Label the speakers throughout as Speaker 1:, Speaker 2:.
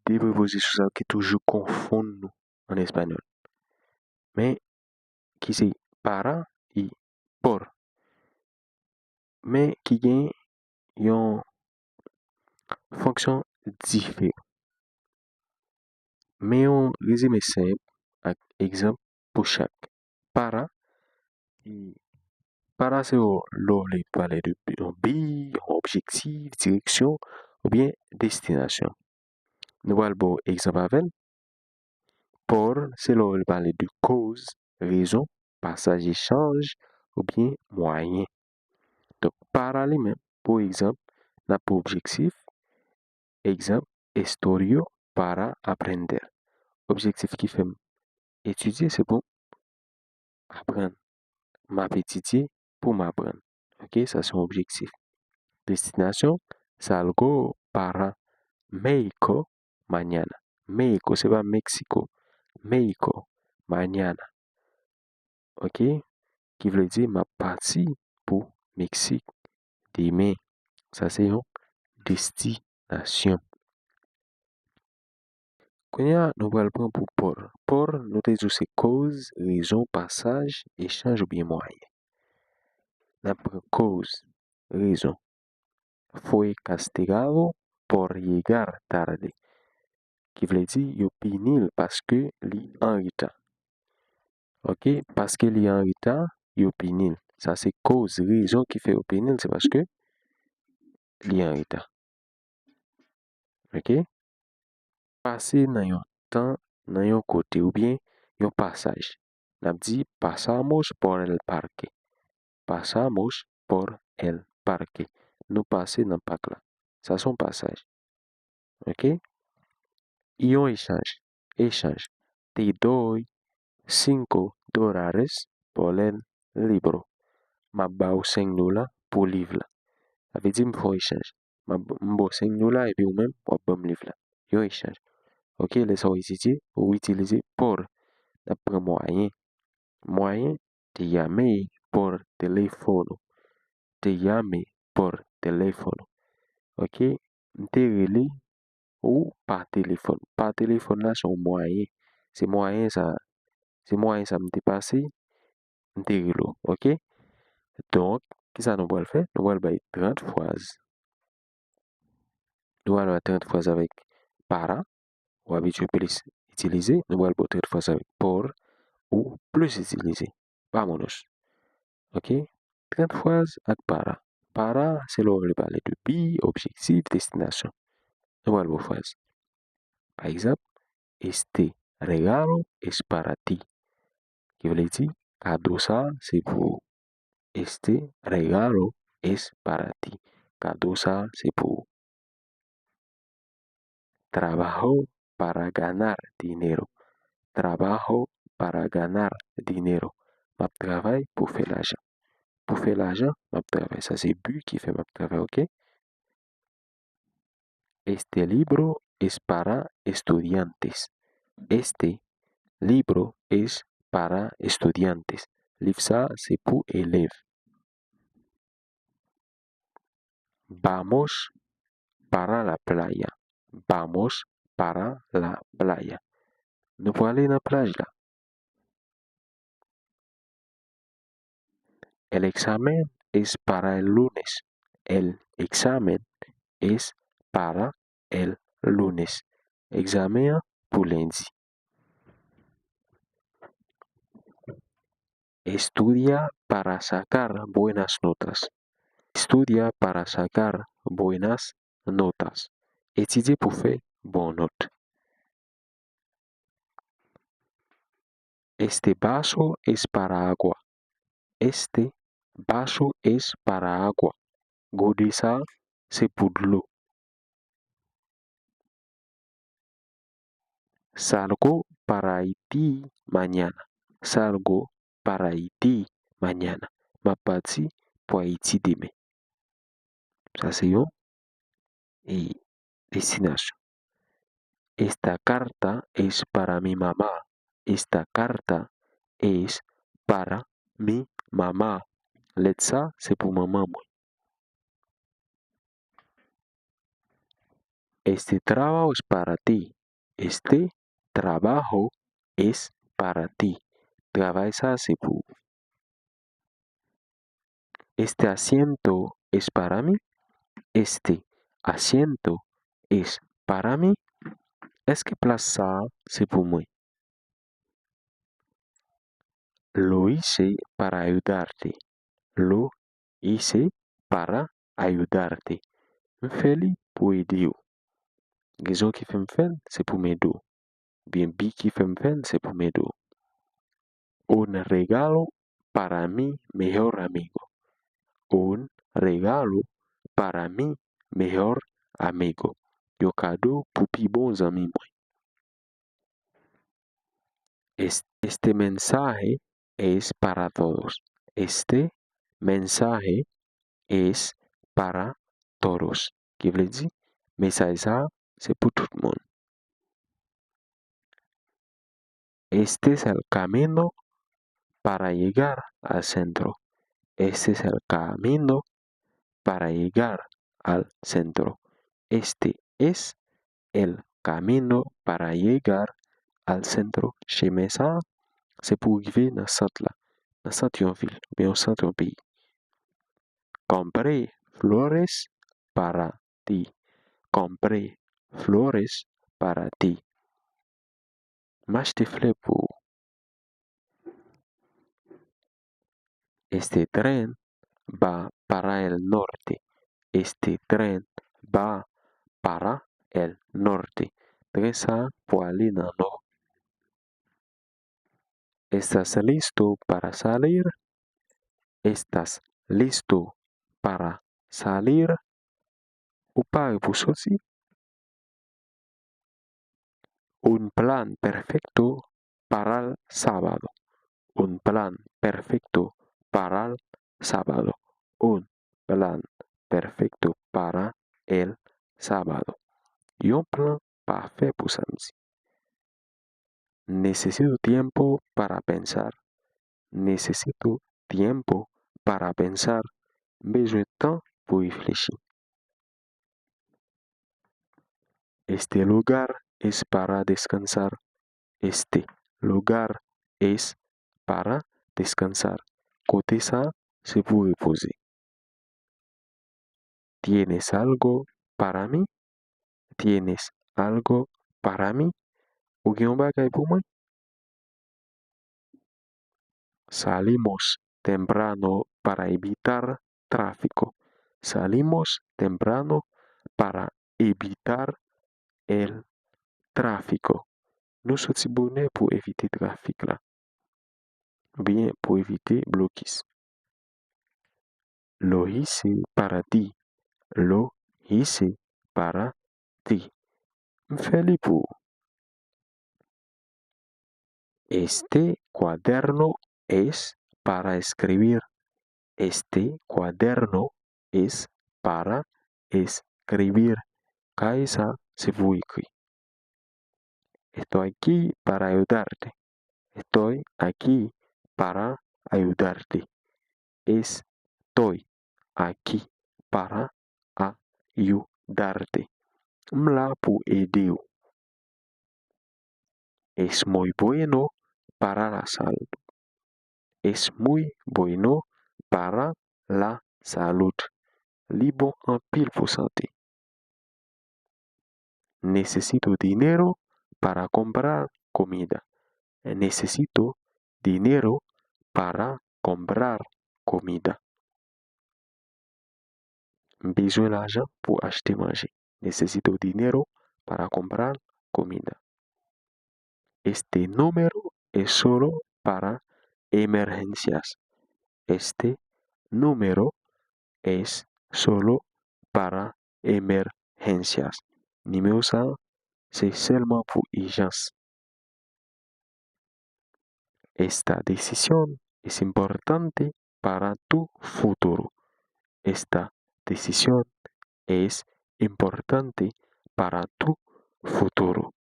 Speaker 1: des prépositions qui toujours confondent nous en espagnol. Mais qui c'est para et por. Mais qui gagne une fonction différente. Mais un résumé simple avec exemple pour chaque. Para, para c'est l'on parler de un but, objectif, direction ou bien destination. Nous allons exemple avec. Por, c'est l'on parler de cause, raison, passage, échange ou bien moyen. Donc, para lui-même, pour exemple, n'a pour objectif, exemple, estudio para aprender. Objectif qui fait étudier, c'est pour apprendre. M'étudier pour m'apprendre. Ok, ça c'est un objectif. Destination, salgo para México mañana. México, c'est pas Mexico. México mañana. Ok, qui veut dire ma partie pour Mexique demain. Ça c'est une destination. Quand nous allons prendre pour por. Por, nous disons c'est cause, raison, passage, échange ou bien moyen. Nous prenons cause, raison. Fue castigado por llegar tarde. Qui veut dire yo pinil parce que li en retard. Ok, parce que li en retard, yo pinil. Ça c'est cause, raison qui fait yo pinil, c'est parce que li en retard. Ok, passer dans un temps, dans un côté ou bien un passage. N'a dit pasamos por el parque. Pasamos por el parque. Nous passer dans le parc là. Ça c'est un passage. Ok, y un échange. Échange. Te doy $5 por el libro. Ma bao $5 pour livre là. Ça veut dire m'font échange. M'bo $5 et puis ou même ou bon livre là. Yo échange. Ok, laissons utiliser ou utiliser por. D'après moyen. Moyen, te llamé por teléfono. Te llamé por teléfono. Ok, te relé ou par téléphone. Par téléphone là, c'est un moyen. C'est moyen ça me dépassé. Te relé. Ok, donc, qui ça nous va le faire? Nous allons faire 30 phrases. Nous allons faire 30 phrases avec para, ou habitué plus utiliser. Nous allons faire 30 phrases avec por, ou plus utilisé. Vámonos. Ok? 30 phrases avec para. Para, c'est là où on va parler de but, objectif, destination. Nous allons faire phrases. Par exemple, este regalo es para ti. Qui veut dire, cadeau ça, c'est pour vous. Este regalo es para ti. Cadeau ça, c'est pour vous. Trabajo para ganar dinero. Trabajo para ganar dinero. M'a travail pour faire l'argent. Pour faire l'argent, m'a travail. Ça, c'est but qui fait m'a travail, ok? Este libro es para estudiantes. Este libro es para estudiantes. Livre ça, c'est pour élèves. Vamos para la playa. Vamos para la playa. Nous pouvons aller dans la plage là. El examen es para el lunes. El examen es para el lunes. Examen pour lundi. Estudia para sacar buenas notas. Estudia para sacar buenas notas. Étudier pour faire bonne note. Este vaso es para agua. Este vaso es para agua. Godet ça, c'est pour de l'eau. Salgo para Haití mañana. Salgo para Haití mañana. Ma parti pour Haïti demain. Ça c'est une et destination. Esta carta es para mi mamá. Esta carta es para mi mamá. Lettre ça, c'est pour maman. Este trabajo es para ti. Este trabajo es para ti. Travail ça, c'est pour. Este asiento es para mí. Este asiento es para mí. Est-ce que place ça, c'est pour moi? Lo hice para ayudarte. Lo hice para ayudarte. M'feli pour aider ou. Raison qui fait m'fel, c'est pour m'aider. Bien, bi qui fait m'fel, c'est pour m'aider. Un regalo para mi mejor amigo. Un regalo para mi mejor amigo. Yo cadeau pour pi bons amis moi. Este mensaje es para todos. Este mensaje es para todos. Qui veut dire, message ça, c'est pour tout le monde. Este es el camino para llegar al centro. Este es el camino para llegar al centro. Este es el camino para llegar al centro. Chemin ça, c'est pour arriver dans le centre là. Dans le centre d'une ville, mais au centre d'un pays. Compré flores para ti. Compré flores para ti. M'acheter fleurs pour. Este tren va para el norte. Este tren va para el norte. Tren ça pour aller dans le nord. ¿Estás listo para salir? ¿Estás listo para salir? Ou pas pour sortir? Un plan perfecto para el sábado. Un plan perfecto para el sábado. Un plan perfecto para el sábado. Y un plan parfait pour samedi. Necesito tiempo para pensar. Necesito tiempo para pensar. Besoin de temps pour réfléchir. Este lugar es para descansar. Este lugar es para descansar. Côté ça, c'est pour reposer. ¿Tienes algo para mí? ¿Tienes algo para mí? Ou gen yon bagay pou mwen? Salimos temprano para evitar tráfico. Salimos temprano para evitar el tráfico. Nou soti bonè pou evite trafik la. Bien pou evite blokis. Lo hice para ti. Lo hice para ti. M'feli pou. Este cuaderno es para escribir. Este cuaderno es para escribir. Kaisa c'est pour écrire. Estoy aquí para ayudarte. Estoy aquí para ayudarte. Estoy aquí para ayudarte. M'la pour aider ou. Es muy bueno para la salud. Es muy bueno para la salud. Li bon en pile pour santé. Necesito dinero para comprar comida. Necesito dinero para comprar comida. Besoin d'argent pour acheter manger. Necesito dinero para comprar comida. Este número es solo para emergencias. Este número es solo para emergencias. Numéro ça, c'est seulement pour urgence. Esta decisión es importante para tu futuro. Esta decisión es importante para tu futuro.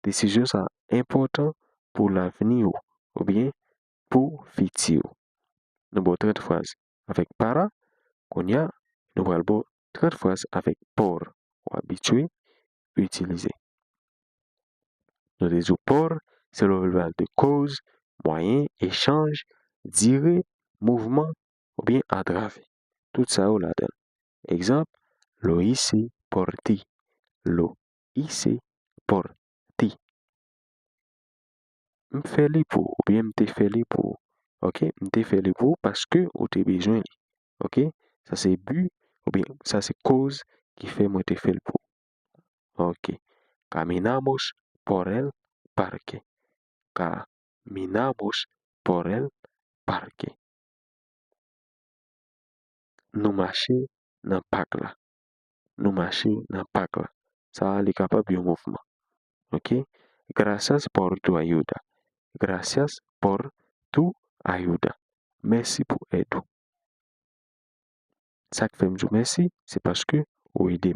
Speaker 1: Décision ça important pour l'avenir ou bien pour futur. Nous avons 30 phrases avec para, konya, nous avons 30 phrases avec por, ou habitué, utiliser. nous disons por, c'est le verbal de cause, moyen, échange, dire, mouvement, ou bien aggraver. Tout ça, on la donne. Exemple, lo hice por ti. Lo hice por ti. M'fait li pour, ou bien m'te fait li pour. OK? M'te fait li pour parce que ou te besoin li. OK? Ça c'est but, ou bien ça c'est cause qui fait moi te fait le pour. OK. Caminamos por el parque. Caminamos por el parque. Nous marcher dans parc là. Nous marcher dans parc là. Ça est capable de mouvement. OK? Gracias por tu ayuda. Gracias por tu ayuda. Merci pour aide. Ça qui fait me dire merci, c'est parce que ou aidé.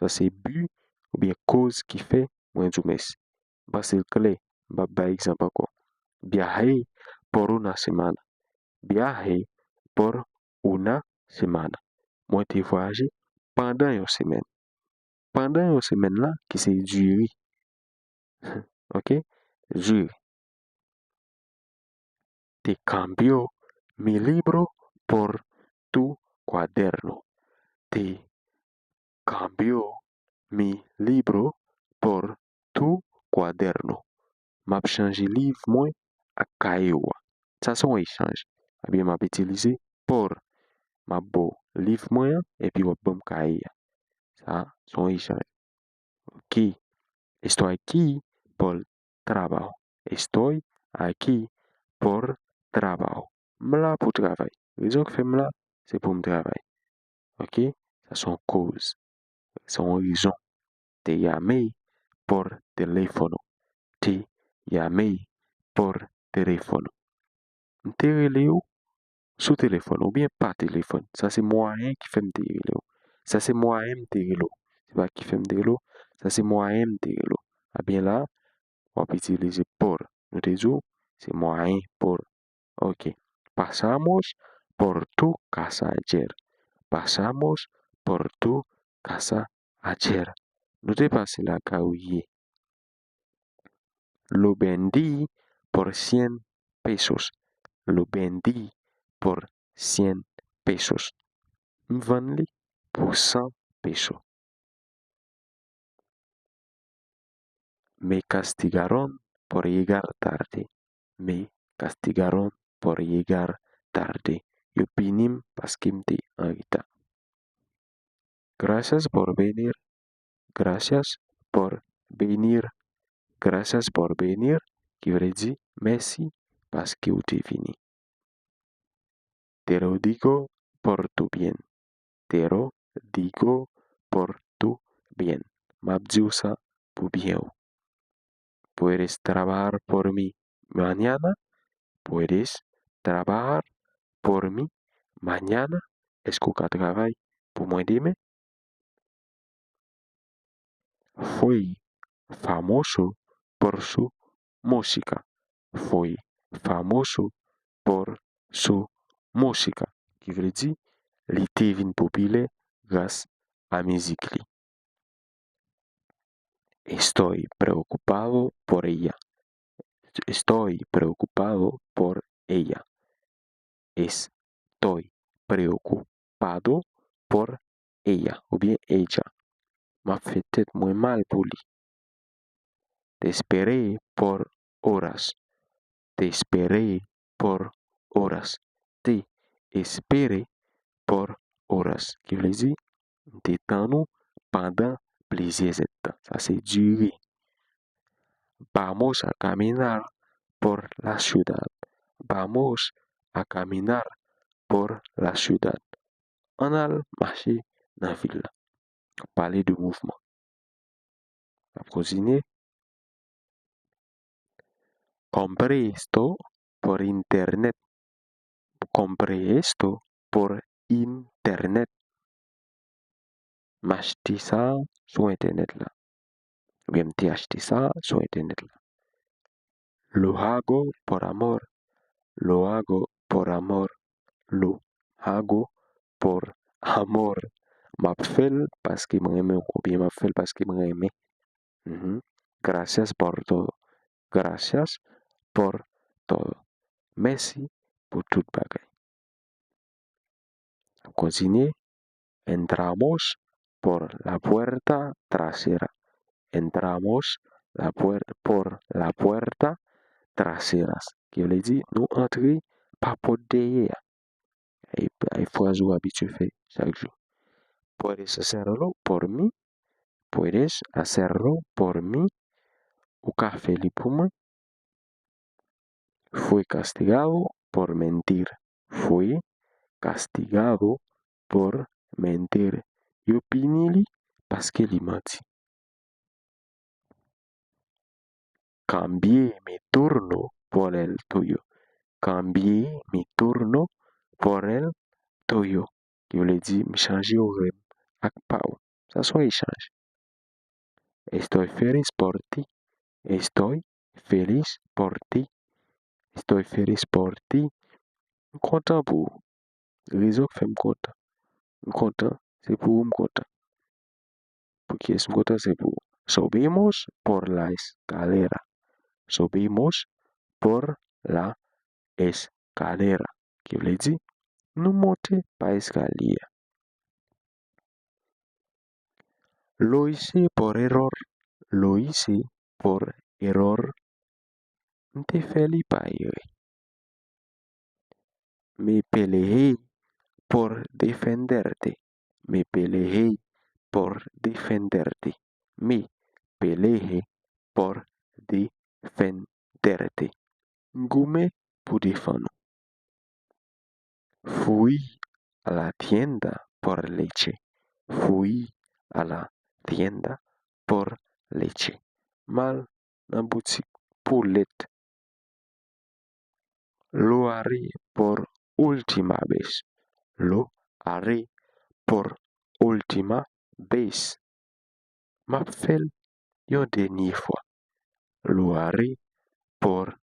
Speaker 1: Ça c'est but ou bien cause qui fait moi dire merci. Bah c'est clé. Bah exemple encore. Viajé por una semana. Viajé por una semana. Moi t'ai voyagé pendant une semaine. Pendant une semaine là, qui c'est duré. OK? Duré. Te cambio mi libro por tu cuaderno. Te cambio mi libro por tu cuaderno. M'a changé livre moi à cahier. Ça c'est un échange. Eh bien m'a utilisé por. M'a beau livre moi et puis m'a bon cahier. Ça c'est un échange. OK. Estoy aquí por trabajo. Estoy aquí por trabajo. M'la pour travail. Raison que fait m'la, c'est pour me travail. OK? Ça sont cause. Son raison. Te llamé por teléfono. Te llamé por teléfono. Te relé ou sous téléphone ou bien pas téléphone. Ça c'est moyen qui fait me te relé ou. Ça c'est moyen me te relé ou. C'est pas qui fait me te relé ou. Ça c'est moyen me te relé ou. Ah bien là, on peut utiliser por. Nous te disons, c'est moyen por. OK. Pasamos por tu casa ayer. Pasamos por tu casa ayer. Nous te passé la caouille. Lo vendí por 100 pesos. Lo vendí por 100 pesos. M'vendli pour 100 pesos. Me castigaron por llegar tarde. Me castigaron por llegar tarde. Yo pinim parce que m'te en retard. Gracias por venir. Gracias por venir. Gracias por venir. Qui veut dire merci parce que vous êtes venu. Te lo digo por tu bien. Te lo digo por tu bien. M'abdiu ça pour bien. Puedes trabajar por mí mañana. Puedes trabajar por mí mañana. Est-ce que travail pour moi demain? Fui famoso por su música. Fui famoso por su música. Qui veut dire, li te vin populaire grâce à musique li. Estoy preocupado por ella. Estoy preocupado por ella. Estoy preocupado por ella. Ou bien ella. M'a fait tête moins mal pour lui. Te esperé por horas. Te esperé por horas. Te esperé por horas. Qui veut dire, te tenu pendant plusieurs temps. Ça c'est durer. Vamos a caminar por la ciudad. Vamos a caminar por la ciudad. On a marché dans la ville. Parler de mouvement. On continue. Compré esto por internet. Compré esto por internet. M'acheter ça sur internet là. Ou bien m'te acheté ça sur internet là. Lo hago por amor. Lo hago por amor. Lo hago por amor. M'a fait parce que m'aime ou bien m'a fait parce que m'aime. Gracias por todo. Gracias por todo. Merci por tout bagay. Continue. Entramos por la puerta trasera. Entramos por la puerta trasera. Qui veut dire, nous entrer par porte derrière. Et phrase ou habitué fait chaque jour. Puedes hacerlo por mí. Puedes hacerlo por mí. O café li pour moi. Fue castigado por mentir. Fue castigado por mentir. Yo pinili parce que li menti. Cambié mi turno por el tuyo. Cambié mi turno por el tuyo. Qui veut dire me changer horaire ak pa ou. Ça son échange. Estoy feliz por ti. Estoy feliz por ti. Estoy feliz por ti. Content pour vous. Raison qui fait me content. Content, c'est pour vous me content. Porque es content, c'est pour vous. Subimos por la escalera. Subimos por la escalera. Qui veut dire nous monter par escalier. Lo hice por error. Lo hice por error. Te feli pa ire. Me peleé por defenderte. Me peleé por defenderte. Me peleé por defenderte. Gume pour défendre. Fui a la tienda por leche. Fui a la tienda por leche. Mal nan boutique pour lait. Lo haré por última vez. Lo haré por última vez. M'a fel yon denye fwa. Lo haré por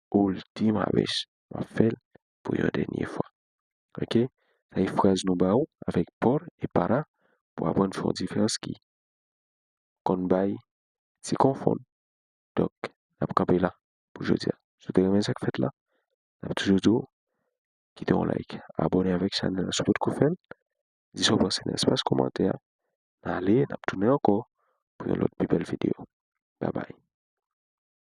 Speaker 1: última vez. M'a fel pour yon denye fwa. Ok? Ça y phrase nou ba ou avec por et para pour apprendre faire différence qui kon bay si confond. Donc, n'a campé là pour je dire. Je te remercie ça que fait là. N'a toujours dit quittez un like, abonnez avec la chaîne sur votre fait. Dis sur votre espace commentaire. Allez, n'a tourné encore pour une autre plus belle vidéo. Bye bye.